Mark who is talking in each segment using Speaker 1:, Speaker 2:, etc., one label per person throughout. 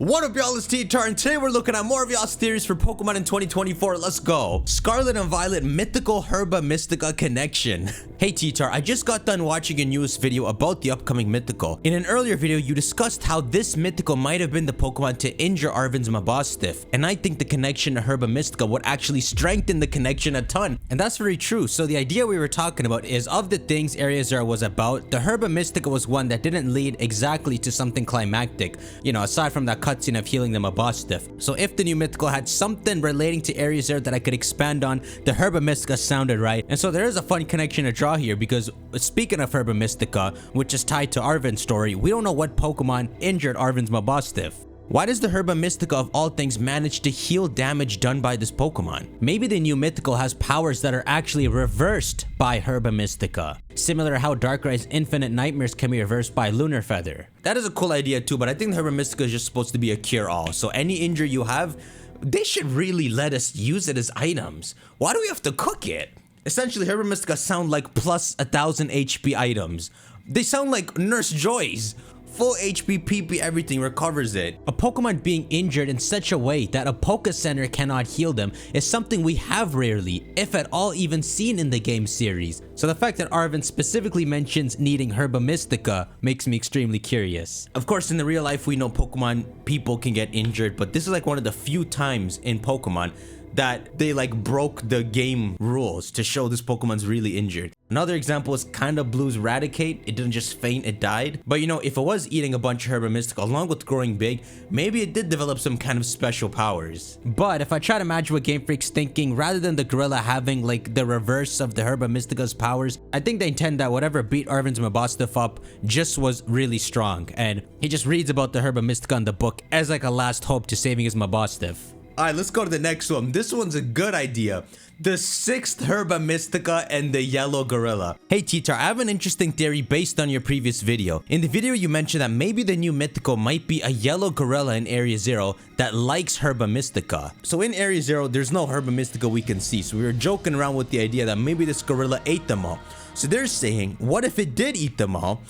Speaker 1: What up, y'all? It's Tar, and today we're looking at more of y'all's theories for Pokemon in 2024. Let's go. Scarlet and Violet Mythical Herba Mystica connection. Hey Tar, I just got done watching your newest video about the upcoming Mythical. In an earlier video, you discussed how this Mythical might have been the Pokemon to injure Arven's Mabostiff, and I think the connection to Herba Mystica would actually strengthen the connection a ton, and that's very true. So the idea we were talking about is, of the things Area 0 was about, the Herba Mystica was one that didn't lead exactly to something climactic, you know, aside from that cutscene of healing the Mabostiff. So if the new Mythical had something relating to Area 0 that I could expand on, the Herba Mystica sounded right. And so there is a fun connection to draw here, because speaking of Herba Mystica, which is tied to Arven's story, we don't know what Pokemon injured Arven's Mabostiff. Why does the Herba Mystica of all things manage to heal damage done by this Pokemon? Maybe the new Mythical has powers that are actually reversed by Herba Mystica, similar to how Darkrai's Infinite Nightmares can be reversed by Lunar Feather. That is a cool idea too, but I think the Herba Mystica is just supposed to be a cure-all, so any injury you have, they should really let us use it as items. Why do we have to cook it? Essentially, Herba Mystica sound like plus 1000 HP items. They sound like Nurse Joy's. Full HP, PP, everything recovers it. A Pokemon being injured in such a way that a Poké Center cannot heal them is something we have rarely, if at all, even seen in the game series. So the fact that Arven specifically mentions needing Herba Mystica makes me extremely curious. Of course, in the real life, we know Pokemon people can get injured, but this is like one of the few times in Pokemon that they like broke the game rules to show this Pokemon's really injured. Another example is Kinda Blue's Raticate. It didn't just faint, it died. But you know, if it was eating a bunch of Herba Mystica along with growing big, maybe it did develop some kind of special powers. But if I try to imagine what Game Freak's thinking, rather than the gorilla having like the reverse of the Herba Mystica's powers, I think they intend that whatever beat Arven's Mabostiff up just was really strong, and he just reads about the Herba Mystica in the book as like a last hope to saving his Mabostiff. Alright, let's go to the next one. This one's a good idea. The 6th Herba Mystica and the Yellow Gorilla. Hey Tar, I have an interesting theory based on your previous video. In the video you mentioned that maybe the new Mythical might be a Yellow Gorilla in Area 0 that likes Herba Mystica. So in Area 0, there's no Herba Mystica we can see, so we were joking around with the idea that maybe this gorilla ate them all. So they're saying, what if it did eat them all?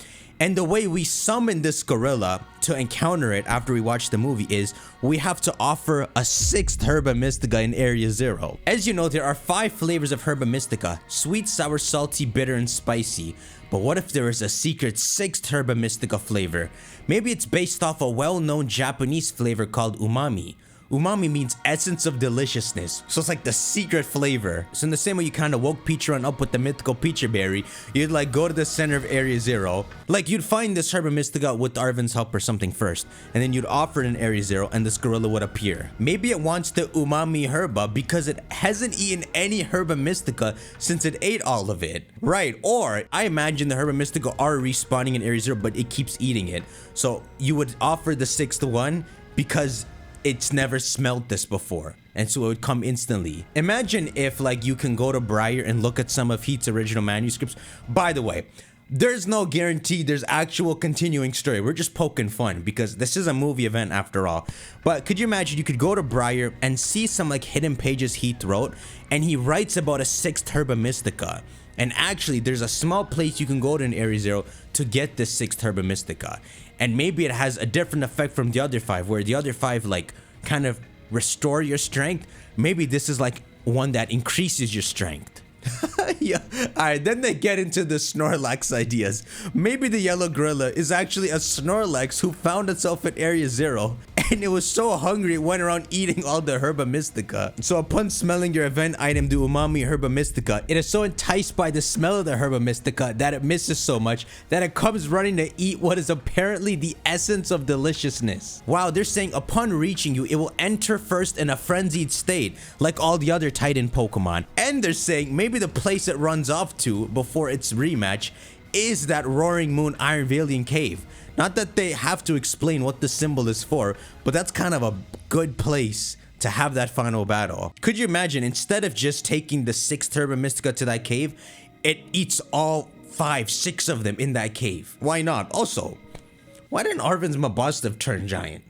Speaker 1: And the way we summon this gorilla to encounter it after we watch the movie is we have to offer a 6th Herba Mystica in Area 0. As you know, there are 5 flavors of Herba Mystica: sweet, sour, salty, bitter, and spicy. But what if there is a secret 6th Herba Mystica flavor? Maybe it's based off a well-known Japanese flavor called umami. Umami means essence of deliciousness, so it's like the secret flavor. So in the same way you kind of woke Peachron up with the mythical Peacher Berry, you'd like go to the center of Area 0. Like you'd find this Herba Mystica with Arven's help or something first, and then you'd offer it in Area 0 and this gorilla would appear. Maybe it wants the Umami Herba because it hasn't eaten any Herba Mystica since it ate all of it. Right, or I imagine the Herba Mystica are respawning in Area 0 but it keeps eating it. So you would offer the 6th one because it's never smelled this before, and so it would come instantly. Imagine if like you can go to Briar and look at some of Heat's original manuscripts. By the way, there's no guarantee there's actual continuing story. We're just poking fun because this is a movie event after all. But could you imagine you could go to Briar and see some like hidden pages Heath wrote, and he writes about a 6th Herba Mystica. And actually, there's a small place you can go to in Area 0 to get this 6th Herba Mystica. And maybe it has a different effect from the other 5, where the other 5 like kind of restore your strength. Maybe this is like one that increases your strength. Yeah. Alright, then they get into the Snorlax ideas. Maybe the Yellow Gorilla is actually a Snorlax who found itself in Area 0, and it was so hungry it went around eating all the Herba Mystica. So upon smelling your event item, the Umami Herba Mystica, it is so enticed by the smell of the Herba Mystica that it misses so much that it comes running to eat what is apparently the essence of deliciousness. Wow, they're saying upon reaching you, it will enter first in a frenzied state like all the other Titan Pokemon. And they're saying maybe the place it runs off to before its rematch is that Roaring Moon Iron Valiant Cave. Not that they have to explain what the symbol is for, but that's kind of a good place to have that final battle. Could you imagine, instead of just taking the 6th Herba Mystica to that cave, it eats all 5, 6 of them in that cave? Why not? Also, why didn't Arven's Mabostiff turn giant?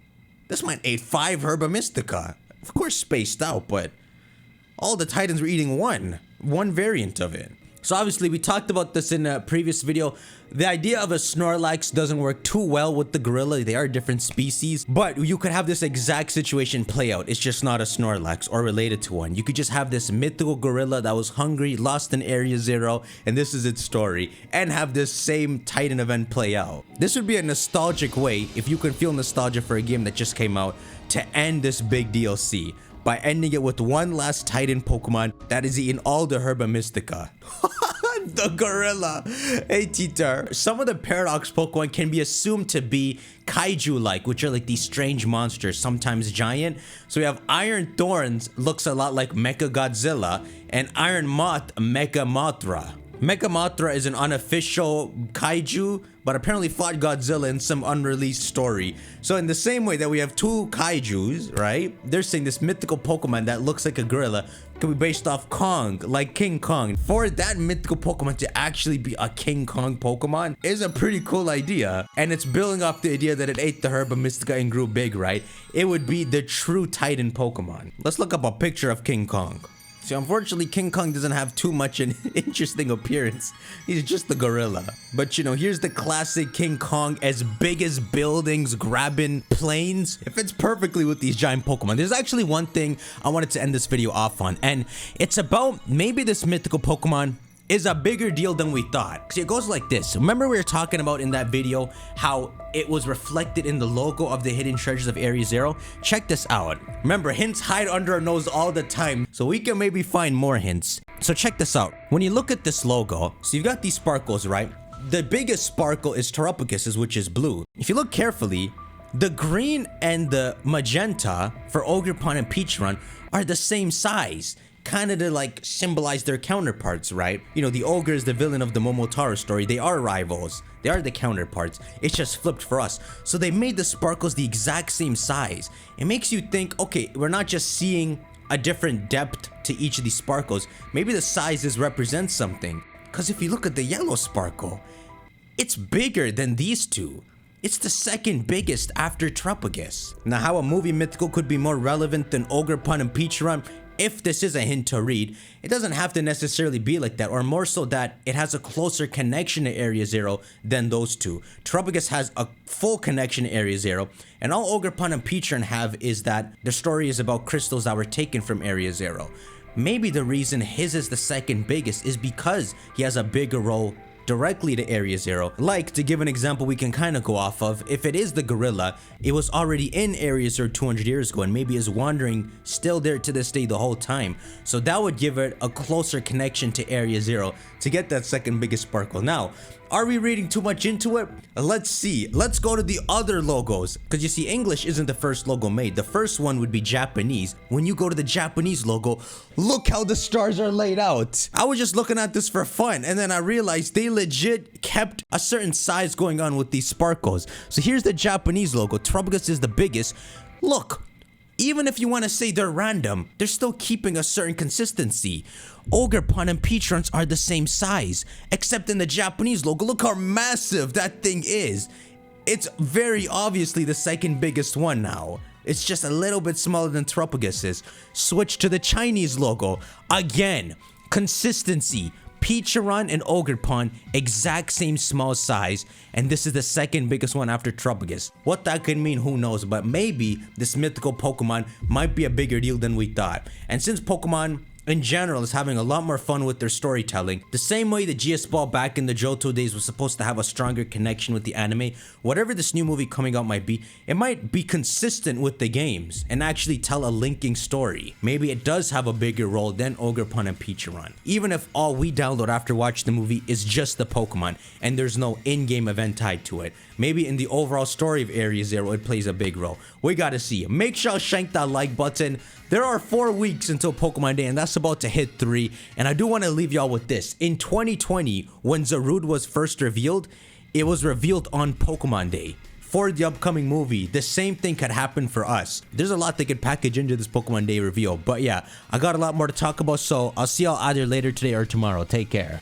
Speaker 1: This might eat 5 Herba Mystica. Of course spaced out, but all the Titans were eating one variant of it. So obviously we talked about this in a previous video. The idea of a Snorlax doesn't work too well with the gorilla. They are different species, but you could have this exact situation play out. It's just not a Snorlax or related to one. You could just have this mythical gorilla that was hungry, lost in Area Zero, and this is its story, and have this same Titan event play out. This would be a nostalgic way, if you can feel nostalgia for a game that just came out, to end this big DLC by ending it with one last Titan Pokemon that is eating all the Herba Mystica. The gorilla. Hey, T-Tar. Some of the Paradox Pokemon can be assumed to be kaiju-like, which are like these strange monsters, sometimes giant. So we have Iron Thorns, looks a lot like Mecha Godzilla, and Iron Moth, Mecha Mothra. Mecha Mothra is an unofficial kaiju, but apparently fought Godzilla in some unreleased story. So in the same way that we have two kaijus, right? They're saying this mythical Pokemon that looks like a gorilla could be based off Kong, like King Kong. For that mythical Pokemon to actually be a King Kong Pokemon is a pretty cool idea. And it's building off the idea that it ate the Herba Mystica and grew big, right? It would be the true Titan Pokemon. Let's look up a picture of King Kong. See, unfortunately, King Kong doesn't have too much an interesting appearance. He's just the gorilla. But you know, here's the classic King Kong, as big as buildings, grabbing planes. It fits perfectly with these giant Pokemon. There's actually one thing I wanted to end this video off on, and it's about maybe this mythical Pokemon is a bigger deal than we thought. See, it goes like this. Remember we were talking about in that video how it was reflected in the logo of the hidden treasures of Area Zero? Check this out. Remember, hints hide under our nose all the time, so we can maybe find more hints. So check this out. When you look at this logo, so you've got these sparkles, right? The biggest sparkle is Terrapagus's, which is blue. If you look carefully, the green and the magenta for Ogerpon and Peachron are the same size, kind of to like symbolize their counterparts, right? You know, the ogre is the villain of the Momotaro story. They are rivals. They are the counterparts. It's just flipped for us. So they made the sparkles the exact same size. It makes you think, okay, we're not just seeing a different depth to each of these sparkles. Maybe the sizes represent something. Because if you look at the yellow sparkle, it's bigger than these two. It's the second biggest after Terrapagus. Now, how a movie mythical could be more relevant than Ogerpon and Peachron, if this is a hint to read, it doesn't have to necessarily be like that, or more so that it has a closer connection to Area Zero than those two. Terrapagus has a full connection to Area Zero, and all Ogerpon and Peachron have is that the story is about crystals that were taken from Area Zero. Maybe the reason his is the second biggest is because he has a bigger role directly to Area Zero. Like, to give an example we can kind of go off of, if it is the gorilla, it was already in Area Zero 200 years ago and maybe is wandering still there to this day the whole time. So that would give it a closer connection to Area Zero to get that second biggest sparkle. Now, are we reading too much into it? Let's see. Let's go to the other logos. Because you see, English isn't the first logo made. The first one would be Japanese. When you go to the Japanese logo, look how the stars are laid out. I was just looking at this for fun, and then I realized they legit kept a certain size going on with these sparkles. So here's the Japanese logo. Terrapagus is the biggest. Look. Even if you want to say they're random, they're still keeping a certain consistency. Ogerpon and Peachrons are the same size, except in the Japanese logo, look how massive that thing is. It's very obviously the second biggest one now. It's just a little bit smaller than Terrapagus's. Switch to the Chinese logo. Again, consistency. Peachron and Ogerpon, exact same small size, and this is the second biggest one after Terrapagus. What that could mean, who knows, but maybe this mythical Pokemon might be a bigger deal than we thought. And since Pokemon in general is having a lot more fun with their storytelling, the same way the GS Ball back in the Johto days was supposed to have a stronger connection with the anime, whatever this new movie coming out might be, it might be consistent with the games and actually tell a linking story. Maybe it does have a bigger role than Ogerpon and Peachron, even if all we download after watching the movie is just the Pokemon and there's no in-game event tied to it. Maybe in the overall story of Area Zero it plays a big role. We gotta see. Make sure to shank that like button. There are 4 weeks until Pokemon Day, and that's about to hit 3. And I do want to leave y'all with this. In 2020, when Zarude was first revealed, it was revealed on Pokemon Day. For the upcoming movie, the same thing could happen for us. There's a lot they could package into this Pokemon Day reveal. But yeah, I got a lot more to talk about, so I'll see y'all either later today or tomorrow. Take care.